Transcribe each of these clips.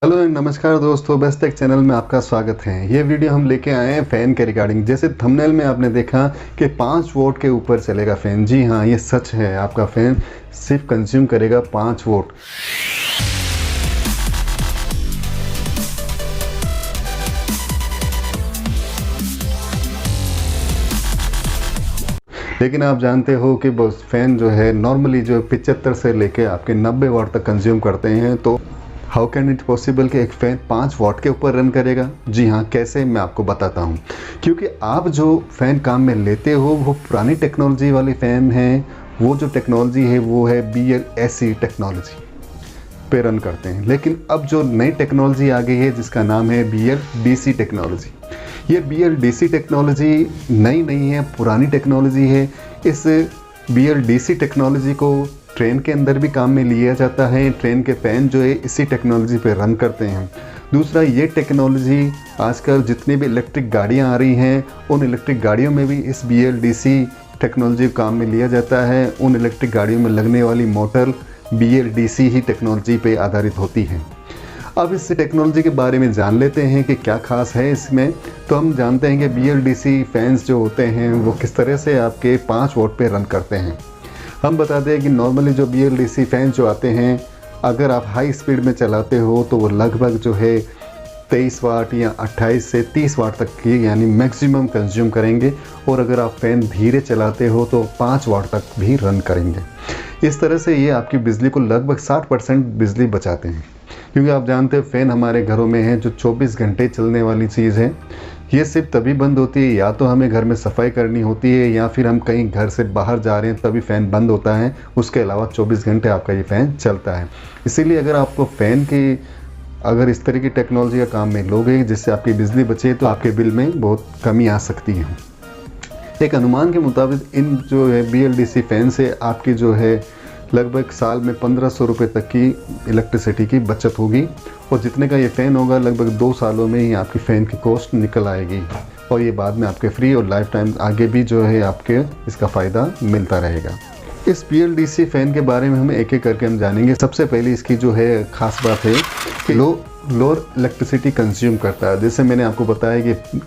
Hello नमस्कार दोस्तों, best take channel में आपका स्वागत है। ये वीडियो हम लेके आए हैं फ़ैन के रिगार्डिंग। जैसे थंबनेल में आपने देखा कि 5 वोट के ऊपर चलेगा फ़ैन। जी हाँ, ये सच है। आपका फ़ैन सिर्फ कंज्यूम करेगा 5 वोट। लेकिन आप जानते हो कि बस फ़ैन जो है नॉर्मली जो 75 से लेके आपके 90 वाट तक कंज्यूम करते हैं। तो हाउ कैन इट पॉसिबल कि एक फ़ैन 5 वाट के ऊपर रन करेगा? जी हाँ, कैसे, मैं आपको बताता हूँ। क्योंकि आप जो फ़ैन काम में लेते हो वो पुरानी टेक्नोलॉजी वाली फ़ैन है। वो जो टेक्नोलॉजी है वो है BLAC टेक्नोलॉजी पे रन करते हैं। लेकिन अब जो नई टेक्नोलॉजी आ गई है जिसका नाम है BLDC टेक्नोलॉजी। ये BLDC टेक्नोलॉजी नई नहीं है, पुरानी टेक्नोलॉजी है। इस BLDC टेक्नोलॉजी को ट्रेन के अंदर भी काम में लिया जाता है। ट्रेन के फ़ैन जो है इसी टेक्नोलॉजी पे रन करते हैं। दूसरा, ये टेक्नोलॉजी आजकल जितनी भी इलेक्ट्रिक गाड़ियाँ आ रही हैं उन इलेक्ट्रिक गाड़ियों में भी इस BLDC टेक्नोलॉजी काम में लिया जाता है। उन इलेक्ट्रिक गाड़ियों में लगने वाली मोटर BLDC ही टेक्नोलॉजी पे आधारित होती है। अब इस टेक्नोलॉजी के बारे में जान लेते हैं कि क्या खास है इसमें। तो हम जानते हैं कि BLDC फैंस जो होते हैं वो किस तरह से आपके 5 वोट पे रन करते हैं। हम बता दें कि नॉर्मली जो BLDC फैंस जो आते हैं, अगर आप हाई स्पीड में चलाते हो तो वो लगभग जो है 23 वाट या 28 से 30 वाट तक की यानी मैक्सिमम कंज्यूम करेंगे। और अगर आप फ़ैन धीरे चलाते हो तो 5 वाट तक भी रन करेंगे। इस तरह से ये आपकी बिजली को लगभग 60% बिजली बचाते हैं। क्योंकि आप जानते हो फ़ैन हमारे घरों में है जो 24 घंटे चलने वाली चीज़ है। ये सिर्फ तभी बंद होती है या तो हमें घर में सफाई करनी होती है या फिर हम कहीं घर से बाहर जा रहे हैं तभी फ़ैन बंद होता है। उसके अलावा 24 घंटे आपका ये फ़ैन चलता है। इसीलिए अगर आपको फ़ैन की अगर इस तरह की टेक्नोलॉजी का काम में लोगे जिससे आपकी बिजली बचे तो आपके बिल में बहुत कमी आ सकती है। एक अनुमान के मुताबिक इन जो है BLDC फ़ैन से आपकी जो है लगभग साल में 1500 रुपये तक की इलेक्ट्रिसिटी की बचत होगी। और जितने का ये फ़ैन होगा लगभग 2 सालों में ही आपकी फ़ैन की कॉस्ट निकल आएगी। और ये बाद में आपके फ्री और लाइफ टाइम आगे भी जो है आपके इसका फ़ायदा मिलता रहेगा। इस BLDC फ़ैन के बारे में हम एक एक करके हम जानेंगे। सबसे पहले इसकी जो है ख़ास बात है कि लोअर इलेक्ट्रिसिटी कंज्यूम करता है। जैसे मैंने आपको बताया कि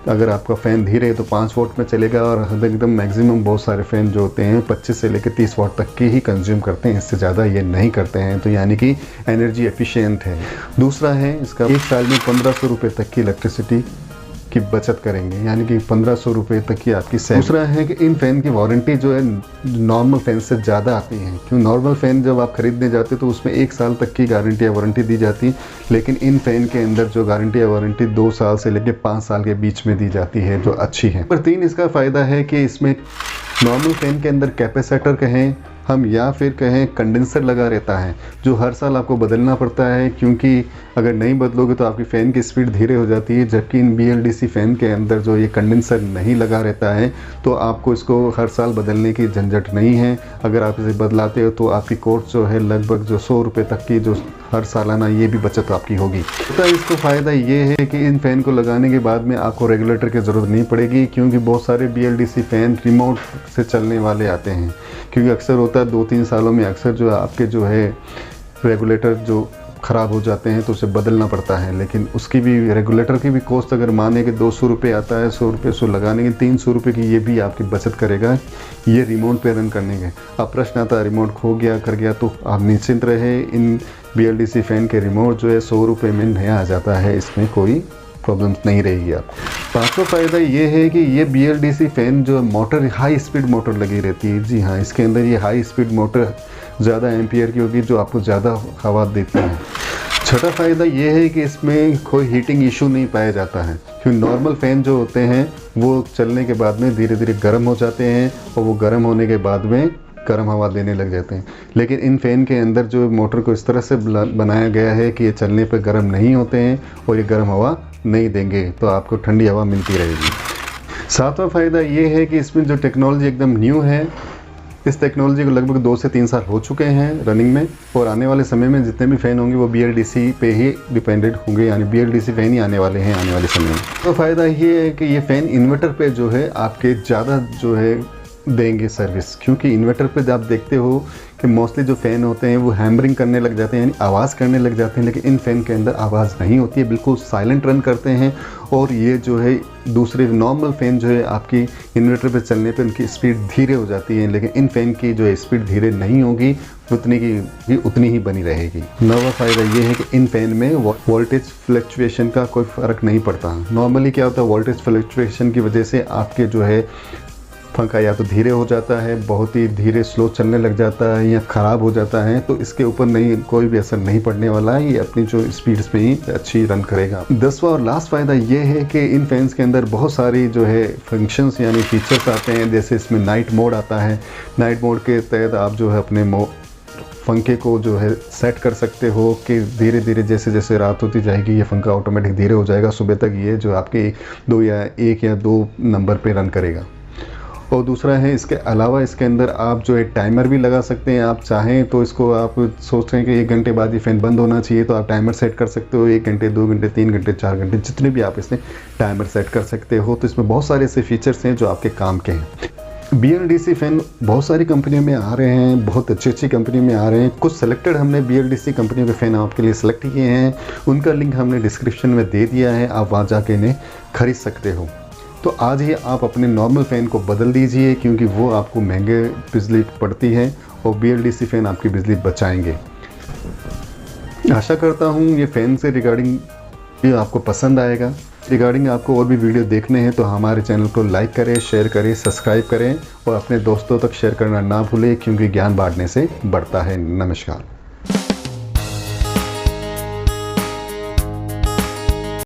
अगर आपका फ़ैन धीरे है तो 5 वाट में चलेगा और एकदम मैक्सिमम बहुत सारे फ़ैन जो होते हैं 25 से लेकर 30 वाट तक की ही कंज्यूम करते हैं। इससे ज़्यादा ये नहीं करते हैं। तो यानी कि एनर्जी एफिशिएंट है। दूसरा है इसका एक साल में 1500 रुपये तक की इलेक्ट्रिसिटी की बचत करेंगे, यानी कि 1500 रुपये तक की आपकी सेव। दूसरा है कि इन फ़ैन की वारंटी जो है नॉर्मल फ़ैन से ज़्यादा आती है। क्यों, नॉर्मल फ़ैन जब आप खरीदने जाते तो उसमें 1 साल तक की गारंटी या वारंटी दी जाती है। लेकिन इन फ़ैन के अंदर जो गारंटी या वारंटी 2 साल से लेकर 5 साल के बीच में दी जाती है, जो अच्छी है। नंबर 3 इसका फ़ायदा है कि इसमें नॉर्मल फ़ैन के अंदर कैपेसिटर कहें हम या फिर कहें कंडेंसर लगा रहता है जो हर साल आपको बदलना पड़ता है। क्योंकि अगर नहीं बदलोगे तो आपकी फ़ैन की स्पीड धीरे हो जाती है। जबकि इन BLDC फ़ैन के अंदर जो ये कंडेंसर नहीं लगा रहता है तो आपको इसको हर साल बदलने की झंझट नहीं है। अगर आप इसे बदलाते हो तो आपकी कॉस्ट जो है लगभग जो 100 रुपये तक की जो हर सालाना ये भी बचत आपकी होगी। तो इसको फ़ायदा ये है कि इन फ़ैन को लगाने के बाद में आपको रेगुलेटर की ज़रूरत नहीं पड़ेगी। क्योंकि बहुत सारे BLDC फ़ैन रिमोट से चलने वाले आते हैं। क्योंकि अक्सर होता है 2-3 सालों में अक्सर जो आपके जो है रेगुलेटर जो ख़राब हो जाते हैं तो उसे बदलना पड़ता है। लेकिन उसकी भी रेगुलेटर की भी कॉस्ट अगर माने कि 200 रुपये आता है, 100 रुपये सो लगाने के 300 रुपये की ये भी आपकी बचत करेगा ये रिमोट पे रन करने के। अब प्रश्न आता है रिमोट खो गया कर गया, तो आप निश्चिंत रहे। इन BLDC फ़ैन के रिमोट जो है 100 रुपये में नया आ जाता है। इसमें कोई प्रॉब्लम्स नहीं रहेगी आप। पांचवा फ़ायदा ये है कि ये BLDC फ़ैन जो मोटर हाई स्पीड मोटर लगी रहती है। जी हाँ, इसके अंदर ये हाई स्पीड मोटर ज़्यादा एम्पियर की होगी जो आपको ज़्यादा हवा देती है। छठा फ़ायदा ये है कि इसमें कोई हीटिंग इशू नहीं पाया जाता है। क्योंकि नॉर्मल फ़ैन जो होते हैं वो चलने के बाद में धीरे धीरे गर्म हो जाते हैं और वो गर्म होने के बाद में गर्म हवा देने लग जाते हैं। लेकिन इन फ़ैन के अंदर जो मोटर को इस तरह से बनाया गया है कि ये चलने पर गर्म नहीं होते हैं और ये गर्म हवा नहीं देंगे, तो आपको ठंडी हवा मिलती रहेगी। सातवां फ़ायदा ये है कि इसमें जो टेक्नोलॉजी एकदम न्यू है। इस टेक्नोलॉजी को लगभग 2 से 3 साल हो चुके हैं रनिंग में। और आने वाले समय में जितने भी फ़ैन होंगे वो BLDC पे ही डिपेंडेंट होंगे, यानी BLDC फ़ैन ही आने वाले हैं आने वाले समय में। तो फ़ायदा ये है कि ये फ़ैन इन्वर्टर पे जो है आपके ज़्यादा जो है देंगे सर्विस। क्योंकि इन्वर्टर पे आप देखते हो कि मोस्टली जो फ़ैन होते हैं वो हैमरिंग करने लग जाते हैं, यानी आवाज़ करने लग जाते हैं, लेकिन इन फ़ैन के अंदर आवाज़ नहीं होती है, बिल्कुल साइलेंट रन करते हैं। और ये जो है दूसरे नॉर्मल फ़ैन जो है आपकी इन्वर्टर पे चलने पे उनकी स्पीड धीरे हो जाती है, लेकिन इन फ़ैन की जो है स्पीड धीरे नहीं होगी, उतनी ही बनी रहेगी। नवा फ़ायदा ये है कि इन फ़ैन में वोल्टेज फ्लक्चुएशन का कोई फ़र्क नहीं पड़ता। नॉर्मली क्या होता है, वोल्टेज फ्लक्चुएशन की वजह से आपके जो है पंखा या तो धीरे हो जाता है, बहुत ही धीरे स्लो चलने लग जाता है, या ख़राब हो जाता है। तो इसके ऊपर नहीं, कोई भी असर नहीं पड़ने वाला है, ये अपनी जो स्पीड्स पे ही अच्छी रन करेगा। 10वां और लास्ट फ़ायदा ये है कि इन फैंस के अंदर बहुत सारी जो है फंक्शंस यानी फीचर्स आते हैं। जैसे इसमें नाइट मोड आता है। नाइट मोड के तहत आप जो है अपने पंखे को जो है सेट कर सकते हो कि धीरे धीरे जैसे जैसे रात होती जाएगी ये पंखा ऑटोमेटिक धीरे हो जाएगा, सुबह तक ये जो आपके 1 या 2 नंबर पे रन करेगा। और दूसरा है, इसके अलावा इसके अंदर आप जो है टाइमर भी लगा सकते हैं। आप चाहें तो इसको आप सोच रहे हैं कि 1 घंटे बाद ये फ़ैन बंद होना चाहिए, तो आप टाइमर सेट कर सकते हो। 1 घंटे, 2 घंटे, 3 घंटे, 4 घंटे, जितने भी आप इसमें टाइमर सेट कर सकते हो। तो इसमें बहुत सारे ऐसे फीचर्स हैं जो आपके काम के हैं। BLDC फ़ैन बहुत सारी कंपनियों में आ रहे हैं, बहुत अच्छी कंपनी में आ रहे हैं। कुछ सेलेक्टेड हमने BLDC कंपनियों के फ़ैन आपके लिए सेलेक्ट किए हैं, उनका लिंक हमने डिस्क्रिप्शन में दे दिया है, आप वहाँ जाके इन्हें खरीद सकते हो। तो आज ही आप अपने नॉर्मल फ़ैन को बदल दीजिए, क्योंकि वो आपको महंगे बिजली पड़ती है और BLDC फ़ैन आपकी बिजली बचाएंगे। आशा करता हूँ ये फ़ैन से रिगार्डिंग ये आपको पसंद आएगा। रिगार्डिंग आपको और भी वीडियो देखने हैं तो हमारे चैनल को लाइक करें, शेयर करें, सब्सक्राइब करें और अपने दोस्तों तक शेयर करना ना भूलें, क्योंकि ज्ञान बांटने से बढ़ता है। नमस्कार।